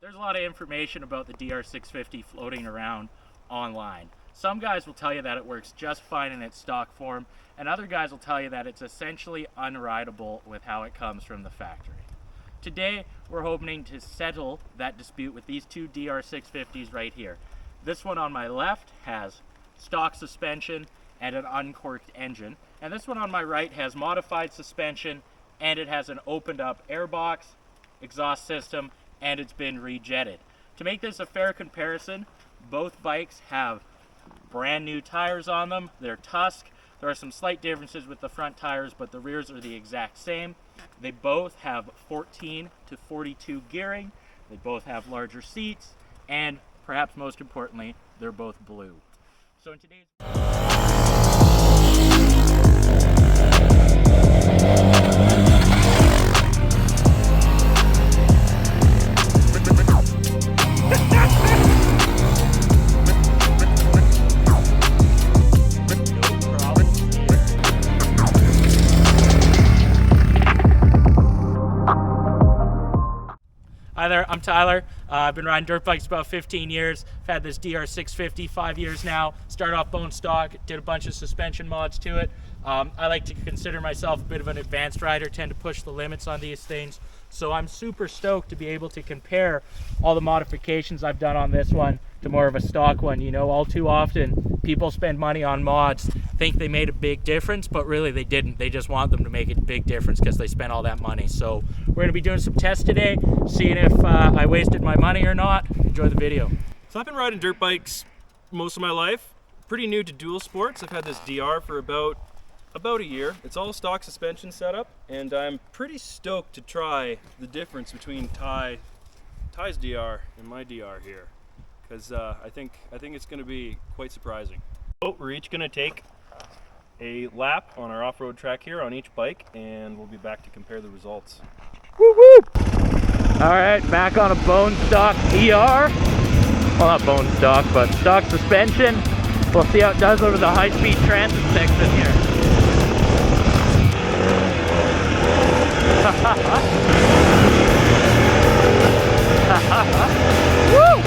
There's a lot of information about the DR650 floating around online. Some guys will tell you that it works just fine in its stock form, and other guys will tell you that it's essentially unrideable with how it comes from the factory. Today, we're hoping to settle that dispute with these two DR650s right here. This one on my left has stock suspension and an uncorked engine, and this one on my right has modified suspension, and it has an opened up airbox, exhaust system, and it's been rejetted. To make this a fair comparison, both bikes have brand new tires on them. They're Tusk. There are some slight differences with the front tires, but the rears are the exact same. They both have 14 to 42 gearing. They both have larger seats, and perhaps most importantly, they're both blue. So in today's Hi there, I'm Tyler. I've been riding dirt bikes about 15 years. I've had this DR650 5 years now. Started off bone stock, did a bunch of suspension mods to it. I like to consider myself a bit of an advanced rider, tend to push the limits on these things. So I'm super stoked to be able to compare all the modifications I've done on this one to more of a stock one. You know, all too often people spend money on mods, think they made a big difference, but really they didn't. They just want them to make a big difference because they spent all that money. So we're gonna be doing some tests today, seeing if I wasted my money or not. Enjoy the video. So I've been riding dirt bikes most of my life. Pretty new to dual sports. I've had this DR for about a year. It's all stock suspension setup, and I'm pretty stoked to try the difference between Ty's DR and my DR here, because I think it's going to be quite surprising. So we're each going to take a lap on our off-road track here on each bike, and we'll be back to compare the results. Woo woo! All right, back on a bone stock DR. Well, not bone stock, but stock suspension. We'll see how it does over the high-speed transit section here. Woo!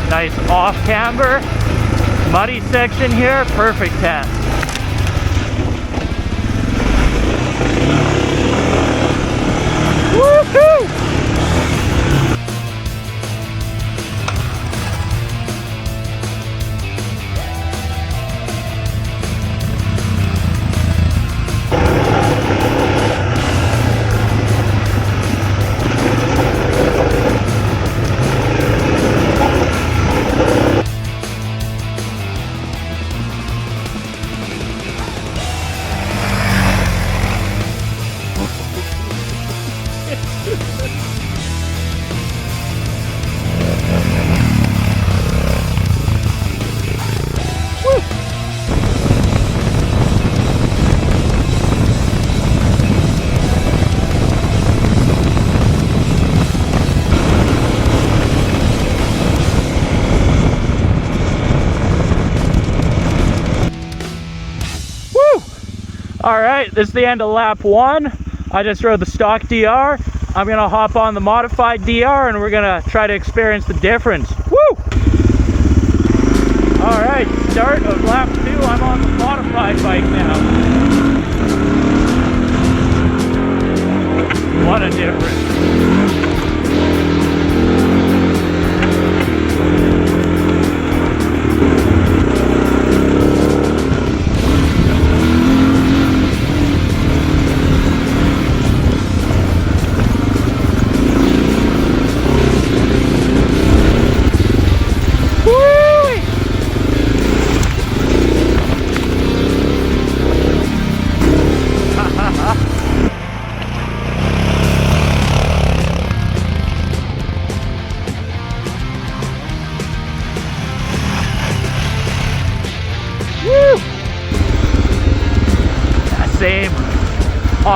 Nice off camber, muddy section here, perfect test. Woohoo! All right, this is the end of lap one. I just rode the stock DR. I'm gonna hop on the modified DR and we're gonna try to experience the difference. Woo! All right, start of lap two. I'm on the modified bike now. What a difference.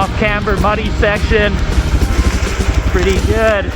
off-camber muddy section. Pretty good.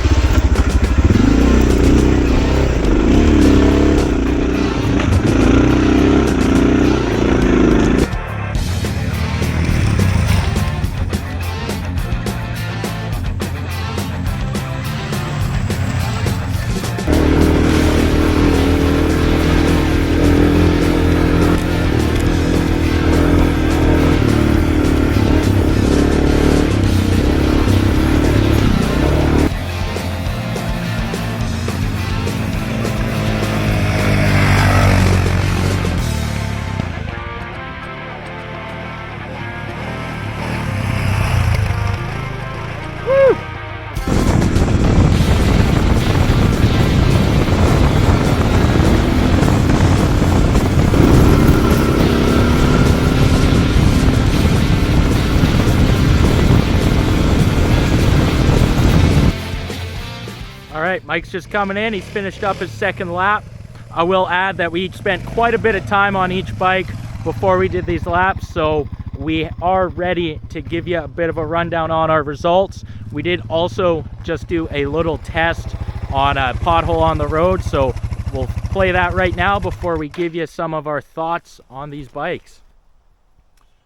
All right, Mike's just coming in. He's finished up his second lap. I will add that we each spent quite a bit of time on each bike before we did these laps, so we are ready to give you a bit of a rundown on our results. We did also just do a little test on a pothole on the road, so we'll play that right now before we give you some of our thoughts on these bikes.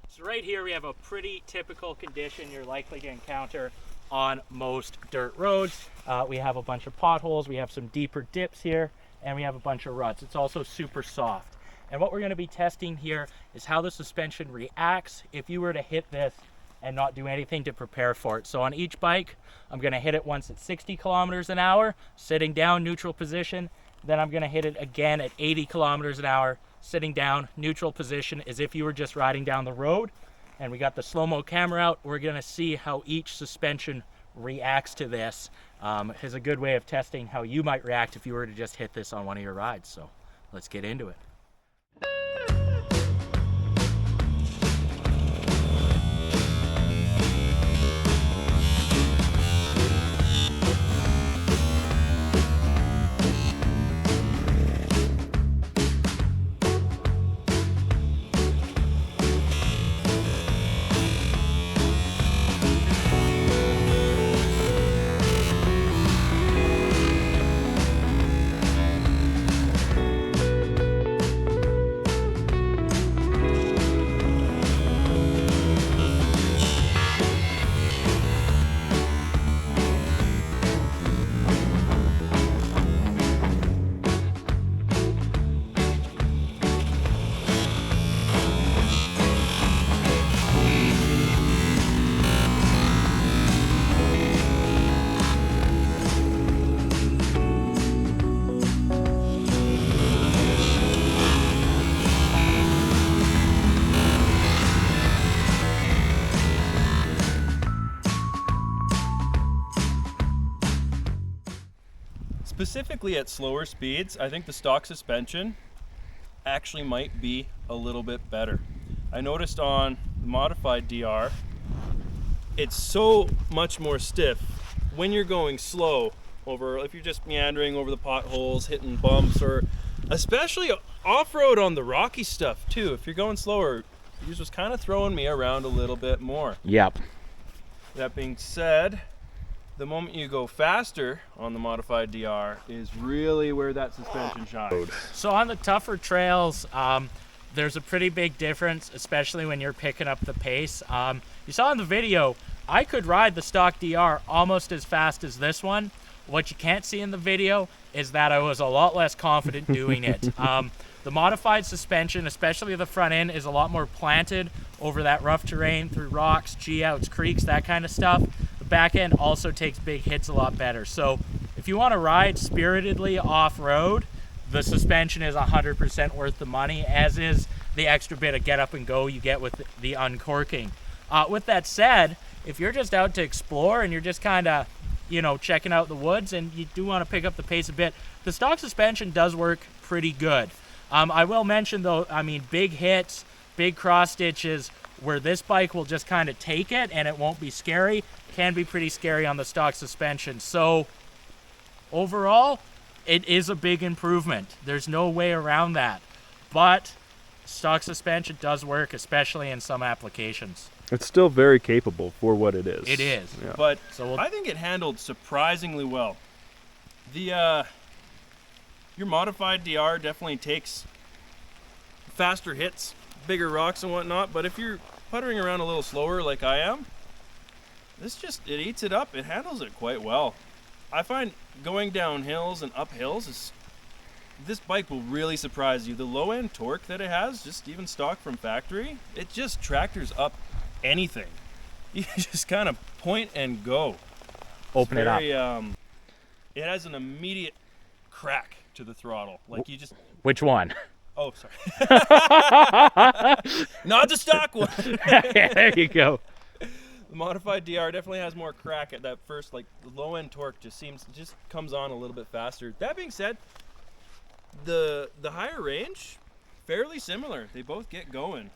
So right here we have a pretty typical condition you're likely to encounter on most dirt roads. We have a bunch of potholes, we have some deeper dips here, and we have a bunch of ruts. It's also super soft. And what we're going to be testing here is how the suspension reacts if you were to hit this and not do anything to prepare for it. So on each bike, I'm going to hit it once at 60 kilometers an hour, sitting down, neutral position. Then I'm going to hit it again at 80 kilometers an hour, sitting down, neutral position, as if you were just riding down the road. And we got the slow-mo camera out. We're going to see how each suspension reacts to this. Is a good way of testing how you might react if you were to just hit this on one of your rides. So let's get into it. Specifically at slower speeds, I think the stock suspension actually might be a little bit better. I noticed on the modified DR, it's so much more stiff when you're going slow over, if you're just meandering over the potholes, hitting bumps, or especially off-road on the rocky stuff too. If you're going slower, it was kind of throwing me around a little bit more. Yep. That being said, the moment you go faster on the modified DR is really where that suspension shines. So on the tougher trails, there's a pretty big difference, especially when you're picking up the pace. You saw in the video, I could ride the stock DR almost as fast as this one. What you can't see in the video is that I was a lot less confident doing it. The modified suspension, especially the front end, is a lot more planted over that rough terrain through rocks, G-outs, creeks, that kind of stuff. The back end also takes big hits a lot better. So if you want to ride spiritedly off-road, the suspension is 100% worth the money, as is the extra bit of get up and go you get with the uncorking. With that said, if you're just out to explore and you're just kind of, you know, checking out the woods and you do want to pick up the pace a bit, the stock suspension does work pretty good. I will mention though, I mean, big hits, big cross stitches, where this bike will just kind of take it and it won't be scary, can be pretty scary on the stock suspension. So overall, it is a big improvement. There's no way around that. But stock suspension does work, especially in some applications. It's still very capable for what it is. It is. Yeah. But So I think it handled surprisingly well. The your modified DR definitely takes faster hits, bigger rocks and whatnot, but if you're puttering around a little slower like I am, it eats it up. It handles it quite well. I find going down hills and up hills this bike will really surprise you. The low end torque that it has, just even stock from factory, it just tractors up anything. You just kind of point and go. Open it up. It has an immediate crack to the throttle. Like you just. Which one? Oh, sorry. Not the stock one. There you go. The modified DR definitely has more crack at that first, like the low end torque just comes on a little bit faster. That being said, the higher range, fairly similar. They both get going.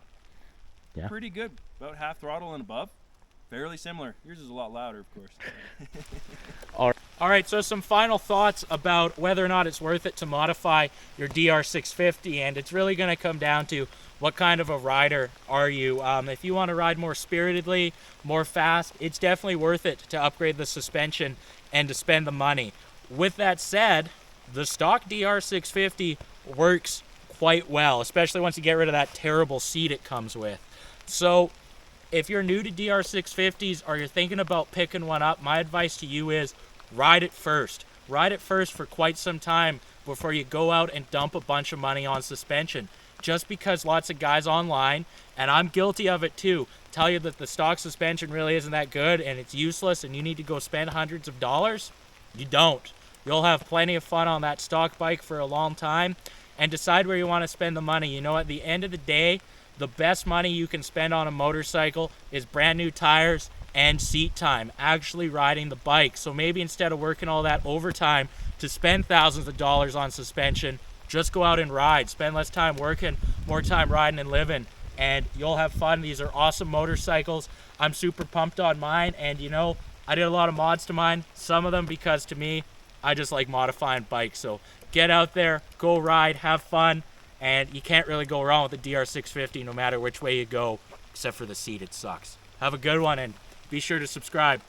Yeah. Pretty good. About half throttle and above. Fairly similar. Yours is a lot louder, of course. All right, so some final thoughts about whether or not it's worth it to modify your DR650, and it's really going to come down to what kind of a rider are you. If you want to ride more spiritedly, more fast, it's definitely worth it to upgrade the suspension and to spend the money. With that said, the stock DR650 works quite well, especially once you get rid of that terrible seat it comes with. So if you're new to DR650s or you're thinking about picking one up, my advice to you is ride it first. Ride it first for quite some time before you go out and dump a bunch of money on suspension. Just because lots of guys online, and I'm guilty of it too, tell you that the stock suspension really isn't that good and it's useless and you need to go spend hundreds of dollars, you don't. You'll have plenty of fun on that stock bike for a long time, and decide where you want to spend the money. You know, at the end of the day, the best money you can spend on a motorcycle is brand new tires and seat time, actually riding the bike. So maybe instead of working all that overtime to spend thousands of dollars on suspension, just go out and ride. Spend less time working, more time riding and living, and you'll have fun. These are awesome motorcycles. I'm super pumped on mine, and you know, I did a lot of mods to mine, some of them because to me, I just like modifying bikes. So get out there, go ride, have fun, and you can't really go wrong with the DR650 no matter which way you go, except for the seat, it sucks. Have a good one, and be sure to subscribe.